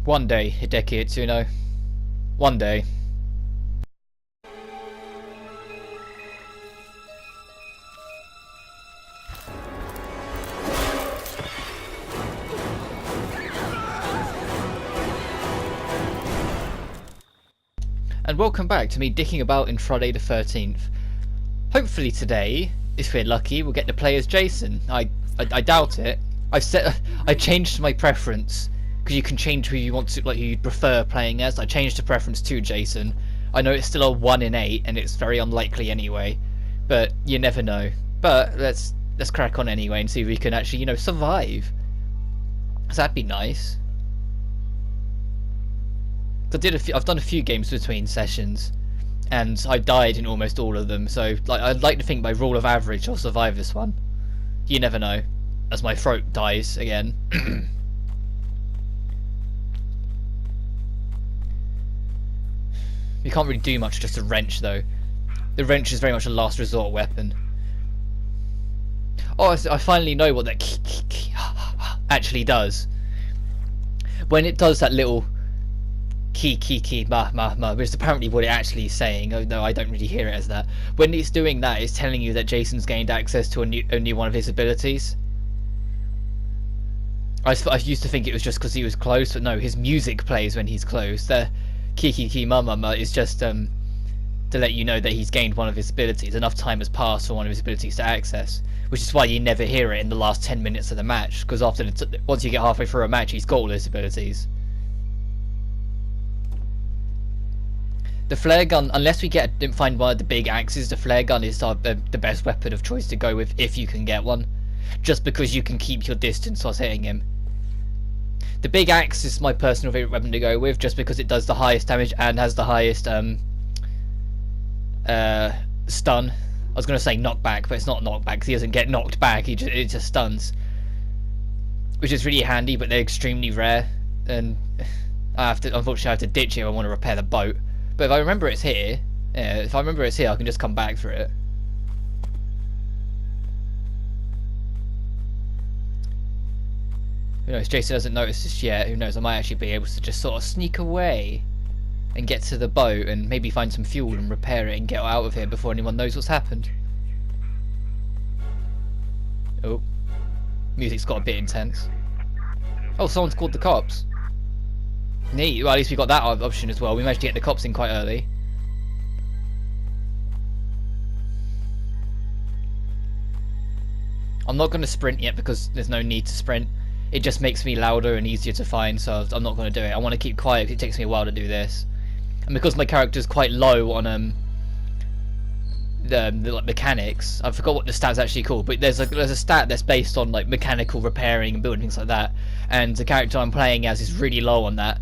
One day, Hideki Itsuno. One day. And welcome back to me dicking about in Friday the 13th. Hopefully today, if we're lucky, we'll get to play as Jason. I doubt it. I changed my preference because you can change who you want to, like who you'd prefer playing as. I changed the preference to Jason. I know it's still a 1 in 8 and it's very unlikely anyway, but you never know. But let's crack on anyway and see if we can actually, survive. So that'd be nice. I've done a few games between sessions, and I died in almost all of them. So I'd like to think by rule of average I'll survive this one. You never know, as my throat dies again. You can't really do much just a wrench though. The wrench is very much a last resort weapon. Oh, I finally know what that actually does. When it does that little ki ma, which is apparently what it actually is saying, although I don't really hear it as that. When it's doing that, it's telling you that Jason's gained access to only one of his abilities. I used to think it was just because he was close, but no, his music plays when he's close. The ki ma is just to let you know that he's gained one of his abilities. Enough time has passed for one of his abilities to access, which is why you never hear it in the last 10 minutes of the match, because once you get halfway through a match, he's got all his abilities. The flare gun, unless we find one of the big axes, the flare gun is the best weapon of choice to go with if you can get one, just because you can keep your distance whilst hitting him. The big axe is my personal favourite weapon to go with, just because it does the highest damage and has the highest stun. I was going to say knockback, but it's not knockback because he doesn't get knocked back, it just stuns. Which is really handy, but they're extremely rare, and unfortunately I have to ditch it if I want to repair the boat. But if I remember it's here, I can just come back for it. Who knows, Jason doesn't notice this yet, who knows, I might actually be able to just sort of sneak away and get to the boat and maybe find some fuel and repair it and get out of here before anyone knows what's happened. Oh, music's got a bit intense. Oh, someone's called the cops. Neat, well at least we got that option as well. We managed to get the cops in quite early. I'm not going to sprint yet because there's no need to sprint. It just makes me louder and easier to find, so I'm not going to do it. I want to keep quiet because it takes me a while to do this. And because my character's quite low on the mechanics, I forgot what the stat's actually called, but there's a stat that's based on like mechanical repairing and building things like that, and the character I'm playing as is really low on that.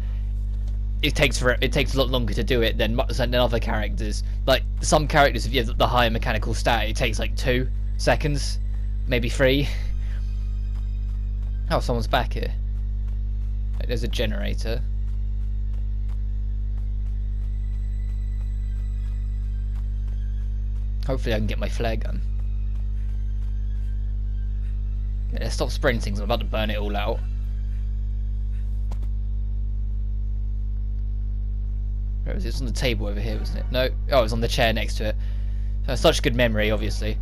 It takes a lot longer to do it than other characters. Like some characters, if you have the higher mechanical stat, it takes like 2 seconds, maybe 3. Oh, someone's back here. There's a generator. Hopefully I can get my flare gun. Yeah, let's stop sprinting, I'm about to burn it all out. Where was it? It's on the table over here, wasn't it? No. Oh, it was on the chair next to it. Such good memory, obviously.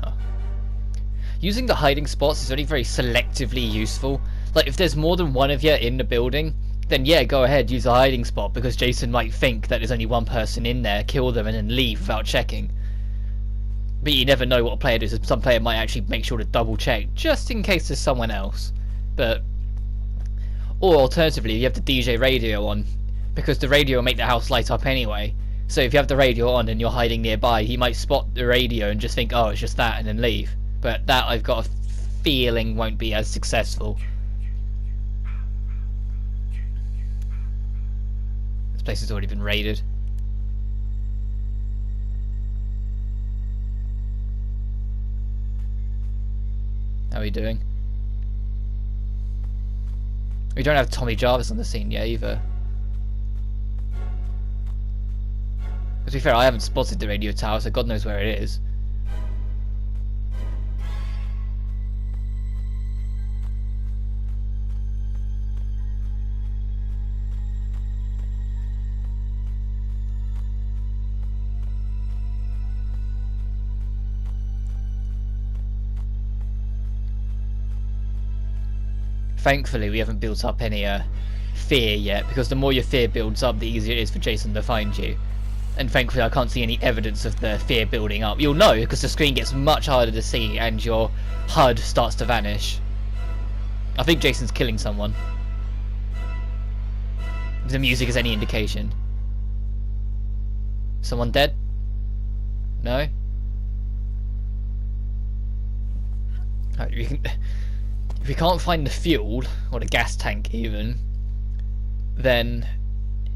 Oh. Using the hiding spots is only very selectively useful. Like, if there's more than one of you in the building, then yeah, go ahead, use a hiding spot, because Jason might think that there's only one person in there, kill them, and then leave without checking. But you never know what a player does. Some player might actually make sure to double check, just in case there's someone else. Or alternatively, you have the DJ radio on, because the radio will make the house light up anyway. So if you have the radio on and you're hiding nearby, he might spot the radio and just think, oh, it's just that, and then leave. But that, I've got a feeling, won't be as successful. This place has already been raided. How are we doing? We don't have Tommy Jarvis on the scene yet either. To be fair, I haven't spotted the radio tower, so God knows where it is. thankfully we haven't built up any fear yet, because the more your fear builds up, the easier it is for Jason to find you. And thankfully I can't see any evidence of the fear building up. You'll know, because the screen gets much harder to see and your HUD starts to vanish. I think Jason's killing someone. If the music is any indication. Someone dead? No? Right, if we can't find the fuel, or the gas tank even, then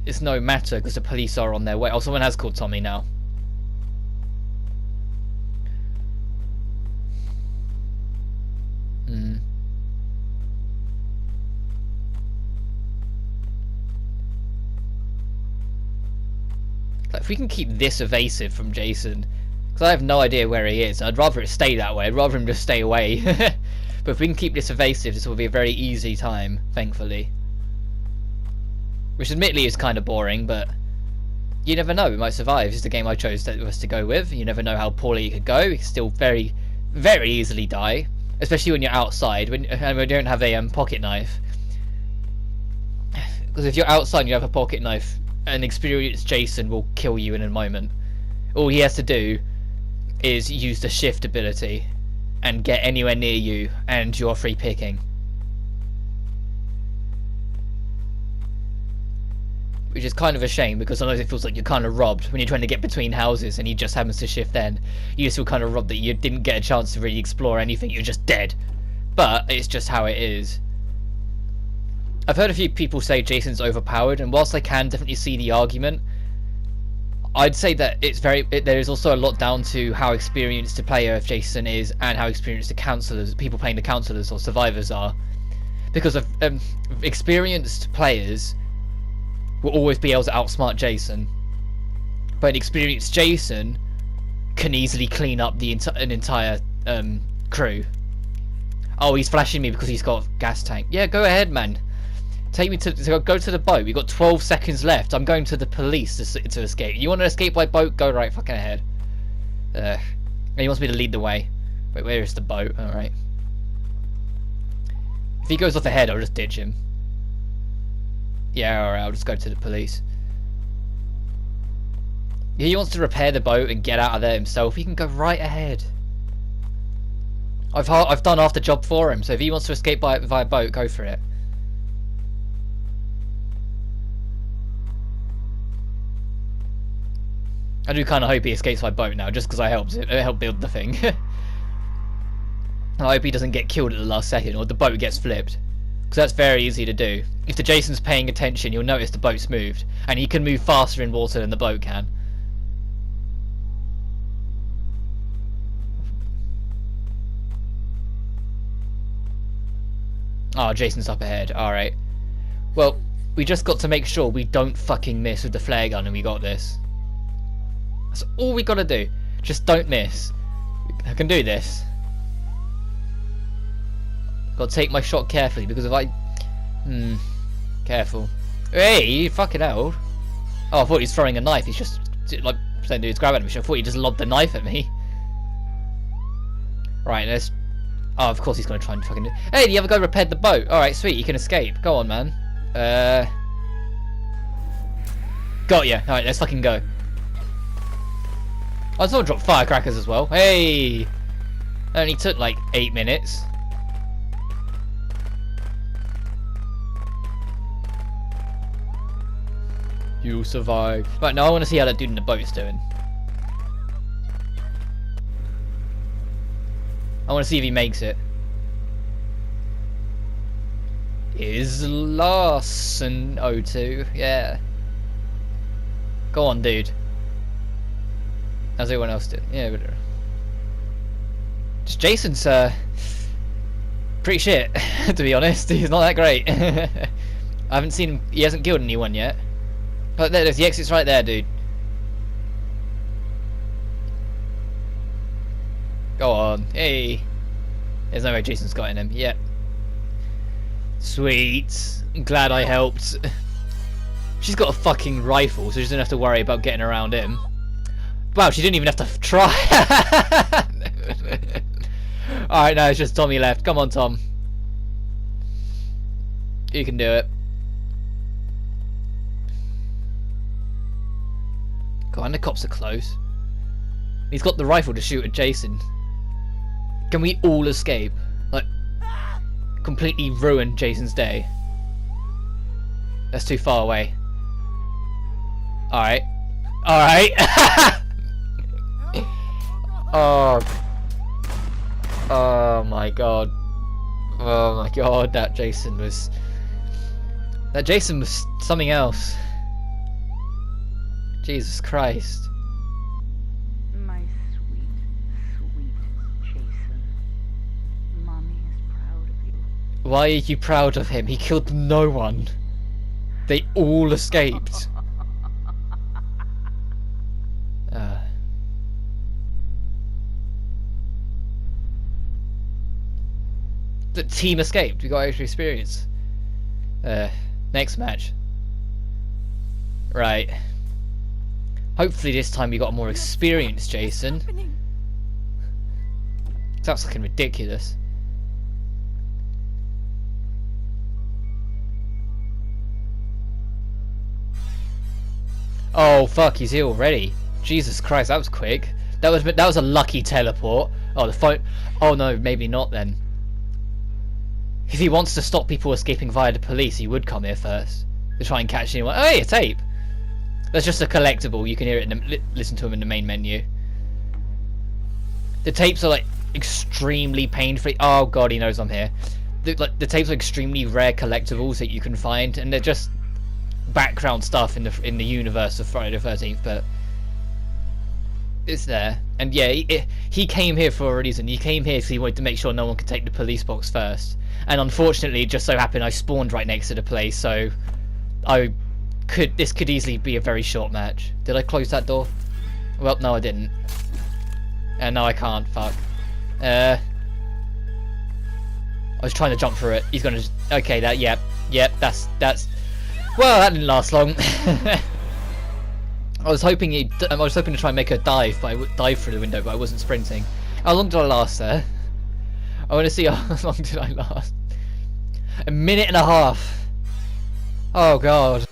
it's no matter, because the police are on their way. Oh, someone has called Tommy now. Like, if we can keep this evasive from Jason, because I have no idea where he is. I'd rather it stay that way. I'd rather him just stay away. But if we can keep this evasive, this will be a very easy time, thankfully. Which admittedly is kind of boring, but you never know, we might survive. This is the game I chose us to go with. You never know how poorly it could go. You can still very, very easily die. Especially when you're outside, and we don't have a pocket knife. Because if you're outside and you have a pocket knife, an experienced Jason will kill you in a moment. All he has to do is use the shift ability and get anywhere near you, and you're free picking. Which is kind of a shame, because sometimes it feels like you're kind of robbed when you're trying to get between houses and he just happens to shift then. You just feel kind of robbed that you didn't get a chance to really explore anything, you're just dead. But it's just how it is. I've heard a few people say Jason's overpowered, and whilst I can definitely see the argument, I'd say that there is also a lot down to how experienced a player Jason is, and how experienced the counselors, people playing the counselors or survivors are. Because of experienced players will always be able to outsmart Jason, but an experienced Jason can easily clean up an entire crew. Oh, he's flashing me because he's got a gas tank. Yeah, go ahead, man. Take me to go to the boat. We've got 12 seconds left. I'm going to the police to escape. You want to escape by boat? Go right fucking ahead. He wants me to lead the way. Wait, where is the boat? Alright. If he goes off ahead, I'll just ditch him. Yeah, alright, I'll just go to the police. If he wants to repair the boat and get out of there himself, he can go right ahead. I've done half the job for him, so if he wants to escape via boat, go for it. I do kind of hope he escapes by boat now, just because I helped build the thing. I hope he doesn't get killed at the last second, or the boat gets flipped. Because that's very easy to do. If the Jason's paying attention, you'll notice the boat's moved. And he can move faster in water than the boat can. Oh, Jason's up ahead. Alright. Well, we just got to make sure we don't fucking miss with the flare gun, and we got this. That's all we gotta do. Just don't miss. I can do this. Gotta take my shot carefully, because if I... Careful. Hey, fucking hell. Oh, I thought he was throwing a knife. He's just, like, saying dude's grabbing me. I thought he just lobbed the knife at me. Right, let's... Oh, of course he's gonna try and fucking do... Hey, the other guy repaired the boat. Alright, sweet, you can escape. Go on, man. Got ya. Alright, let's fucking go. I saw drop firecrackers as well. Hey! Only took like 8 minutes. You survived. Right, now I want to see how that dude in the boat's doing. I want to see if he makes it. Is Larson O2? Yeah. Go on, dude. How's everyone else doing? Yeah, but just Jason's pretty shit, to be honest. He's not that great. I haven't seen him. He hasn't killed anyone yet. But there's the exit's right there, dude. Go on. Hey. There's no way Jason's got in him. Yep. Sweet. I'm glad I helped. She's got a fucking rifle, so she doesn't have to worry about getting around him. Wow, she didn't even have to try. Alright, now it's just Tommy left. Come on, Tom. You can do it. God, and the cops are close. He's got the rifle to shoot at Jason. Can we all escape? Like, completely ruin Jason's day. That's too far away. Alright. Alright. Oh. Oh my god. Oh my god, that Jason was something else. Jesus Christ. My sweet, sweet Jason. Mommy is proud of you. Why are you proud of him? He killed no one. They all escaped. The team escaped. We got extra experience. Next match. Right. Hopefully this time we got more experience, Jason. That's looking ridiculous. Oh fuck, he's here already. Jesus Christ, that was quick. That was a lucky teleport. Oh, the phone. Oh no, maybe not then. If he wants to stop people escaping via the police, he would come here first to try and catch anyone. Oh, hey, a tape. That's just a collectible. You can hear it listen to him in the main menu. The tapes are like extremely pain-free. Oh god, he knows I'm here. The tapes are extremely rare collectibles that you can find, and they're just background stuff in the universe of Friday the 13th. But it's there, and yeah, he came here for a reason. He came here because he wanted to make sure no one could take the police box first. And unfortunately, it just so happened I spawned right next to the place, so this could easily be a very short match. Did I close that door? Well, no, I didn't. And no, I can't. Fuck. I was trying to jump through it. He's gonna. Okay, yep. That's. Well, that didn't last long. I was hoping to try and make her dive, but I would dive through the window, but I wasn't sprinting. How long did I last there? I want to see how long did I last. A minute and a half. Oh god.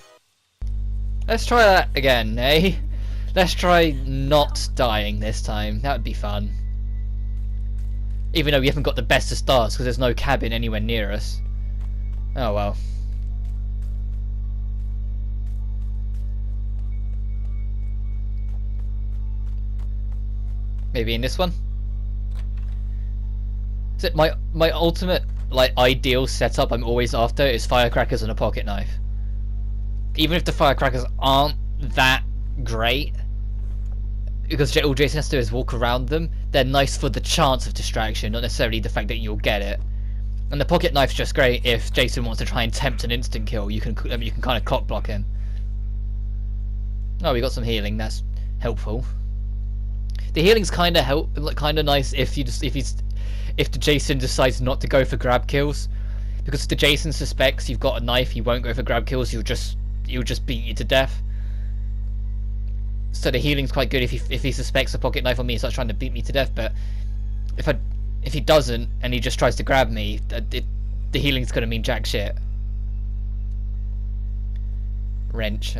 Let's try that again, eh? Let's try not dying this time. That would be fun. Even though we haven't got the best of starts because there's no cabin anywhere near us. Oh well. Maybe in this one? So my ultimate, like, ideal setup I'm always after is firecrackers and a pocket knife. Even if the firecrackers aren't that great, because all Jason has to do is walk around them, they're nice for the chance of distraction, not necessarily the fact that you'll get it. And the pocket knife's just great if Jason wants to try and tempt an instant kill. You can kind of cock block him. Oh, we got some healing. That's helpful. The healing's kind of nice if the Jason decides not to go for grab kills, because if the Jason suspects you've got a knife, he won't go for grab kills. He'll just beat you to death. So the healing's quite good if he suspects a pocket knife on me and starts trying to beat me to death. But if he doesn't and he just tries to grab me, the healing's gonna mean jack shit. Wrench.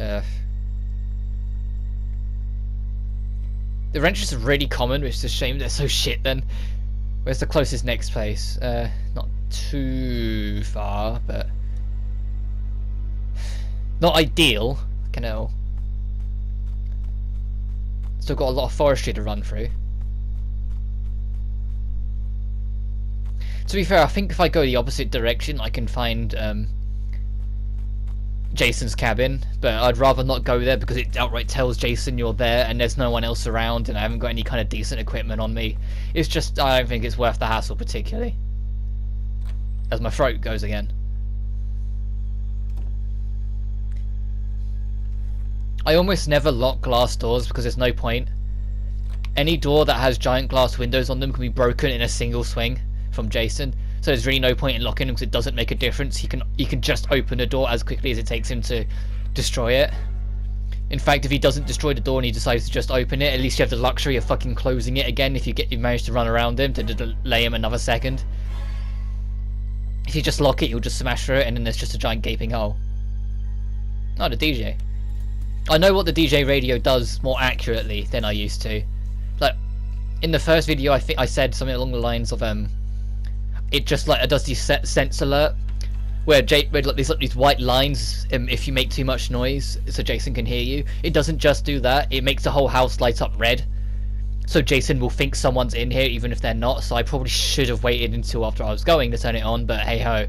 The wrench is really common, which is a shame they're so shit then. Where's the closest next place? Not too far, but not ideal. Fucking hell. Still got a lot of forestry to run through. To be fair, I think if I go the opposite direction, I can find Jason's cabin, but I'd rather not go there because it outright tells Jason you're there and there's no one else around and I haven't got any kind of decent equipment on me. It's just, I don't think it's worth the hassle particularly. As my throat goes again. I almost never lock glass doors because there's no point. Any door that has giant glass windows on them can be broken in a single swing from Jason. So there's really no point in locking him because it doesn't make a difference. He can just open the door as quickly as it takes him to destroy it. In fact, if he doesn't destroy the door and he decides to just open it, at least you have the luxury of fucking closing it again if you manage to run around him to delay him another second. If you just lock it, you'll just smash through it, and then there's just a giant gaping hole. Oh, the DJ. I know what the DJ radio does more accurately than I used to. Like, in the first video, I think I said something along the lines of, it just, like, it does these sense alert, where like, there's like these white lines if you make too much noise, so Jason can hear you. It doesn't just do that, it makes the whole house light up red. So Jason will think someone's in here even if they're not, so I probably should have waited until after I was going to turn it on, but hey ho.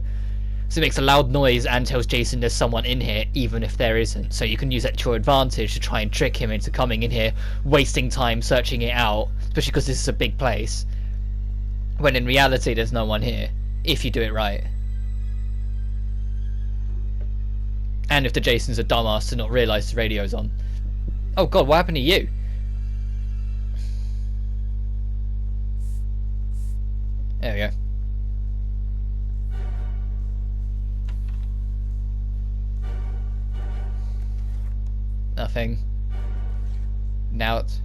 So it makes a loud noise and tells Jason there's someone in here even if there isn't. So you can use that to your advantage to try and trick him into coming in here, wasting time searching it out, especially because this is a big place. When in reality there's no one here, if you do it right. And if the Jason's a dumbass to not realise the radio's on. Oh god, what happened to you? There we go. Nothing. Now it's...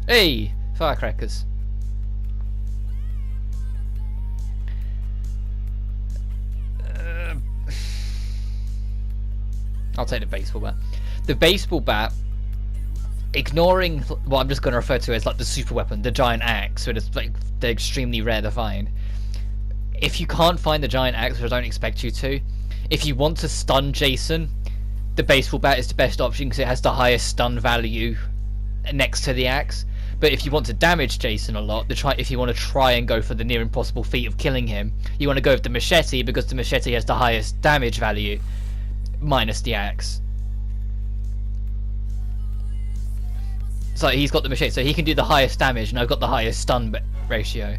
Hey! Firecrackers. I'll take the baseball bat. The baseball bat, ignoring what I'm just going to refer to as like the super weapon, the giant axe, so it's like they're extremely rare to find. If you can't find the giant axe, which I don't expect you to, if you want to stun Jason, the baseball bat is the best option because it has the highest stun value next to the axe. But if you want to damage Jason a lot, if you want to try and go for the near impossible feat of killing him, you want to go with the machete because the machete has the highest damage value, minus the axe. So he's got the machete, so he can do the highest damage, and I've got the highest stun ratio.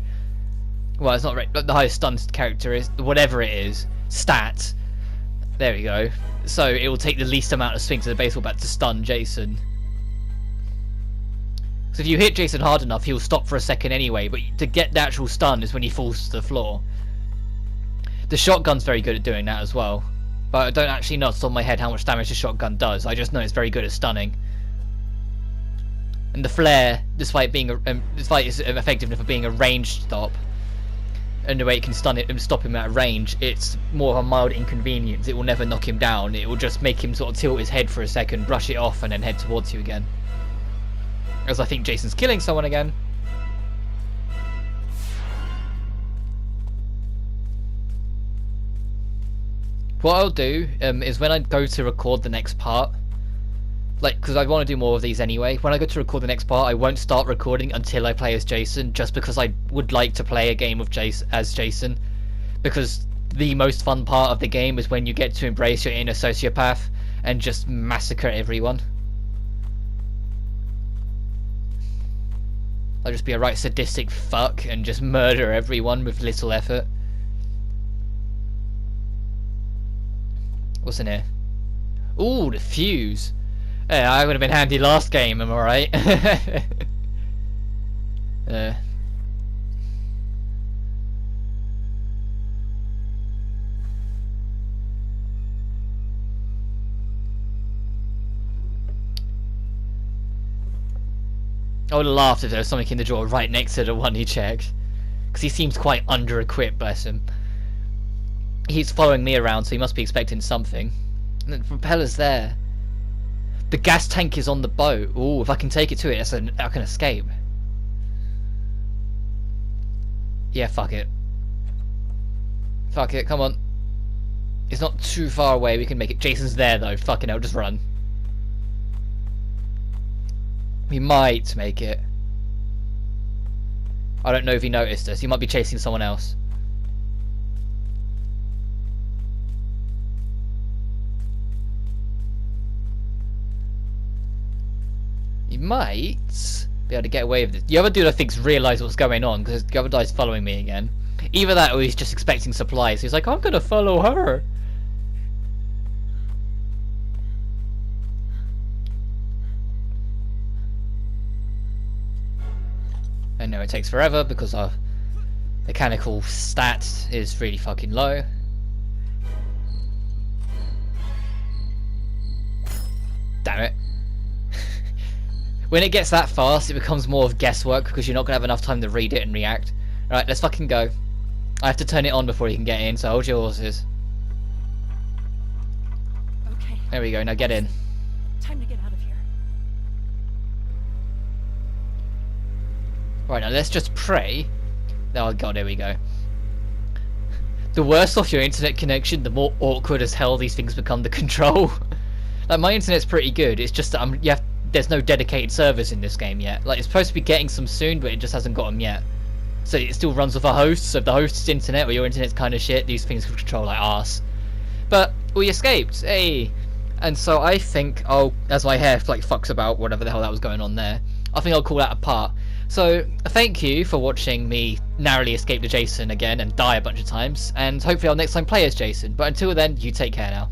Well, it's not the highest stun character is whatever it is, stat. There we go. So it will take the least amount of swings of the baseball bat to stun Jason. So if you hit Jason hard enough, he'll stop for a second anyway. But to get the actual stun is when he falls to the floor. The shotgun's very good at doing that as well. But I don't actually know off the top of my head how much damage the shotgun does. I just know it's very good at stunning. And the flare, despite being despite its effectiveness for being a ranged stop, and the way it can stun it and stop him at range, it's more of a mild inconvenience. It will never knock him down. It will just make him sort of tilt his head for a second, brush it off, and then head towards you again. As I think Jason's killing someone again. What I'll do is when I go to record the next part, like, because I want to do more of these anyway, when I go to record the next part, I won't start recording until I play as Jason, just because I would like to play a game of as Jason. Because the most fun part of the game is when you get to embrace your inner sociopath and just massacre everyone. I'll just be a right sadistic fuck and just murder everyone with little effort. What's in here? Ooh, the fuse. Yeah, I would have been handy last game, am I right? I would have laughed if there was something in the drawer right next to the one he checked. Because he seems quite under-equipped, bless him. He's following me around, so he must be expecting something. And the propeller's there. The gas tank is on the boat. Ooh, if I can take it to it, I can escape. Yeah, fuck it. Fuck it, come on. It's not too far away, we can make it. Jason's there though, fucking hell, just run. We might make it. I don't know if he noticed us, he might be chasing someone else. You might be able to get away with this. The other dude I think's realised what's going on because the other guy's following me again. Either that or he's just expecting supplies. He's like, I'm gonna follow her. I know it takes forever because our mechanical stat is really fucking low. Damn it. When it gets that fast, it becomes more of guesswork because you're not gonna have enough time to read it and react. Alright, let's fucking go. I have to turn it on before you can get in, so hold your horses. Okay. There we go, now get in. Time to get out of here. Right, now let's just pray. Oh god, here we go. The worse off your internet connection, the more awkward as hell these things become to control. Like, my internet's pretty good, it's just that there's no dedicated servers in this game yet. Like, it's supposed to be getting some soon, but it just hasn't got them yet. So it still runs off a host, so if the host's internet or your internet's kind of shit, these things can control like arse. But we escaped, hey! And so I think as my hair like fucks about whatever the hell that was going on there, I think I'll call that a part. So thank you for watching me narrowly escape to Jason again and die a bunch of times, and hopefully I'll next time play as Jason. But until then, you take care now.